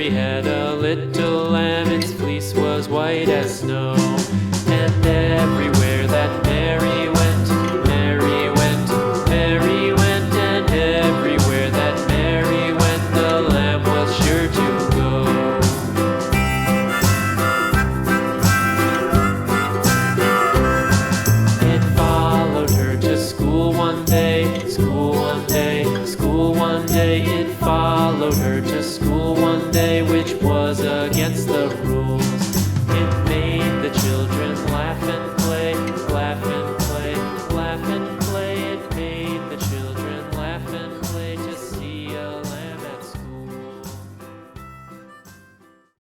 Mary had a little lamb, its fleece was white as snow. And everywhere that Mary went, Mary went, Mary went, and everywhere that Mary went, the lamb was sure to go. It followed her to school one day, school one day, school one day. It followed her to school one day, which was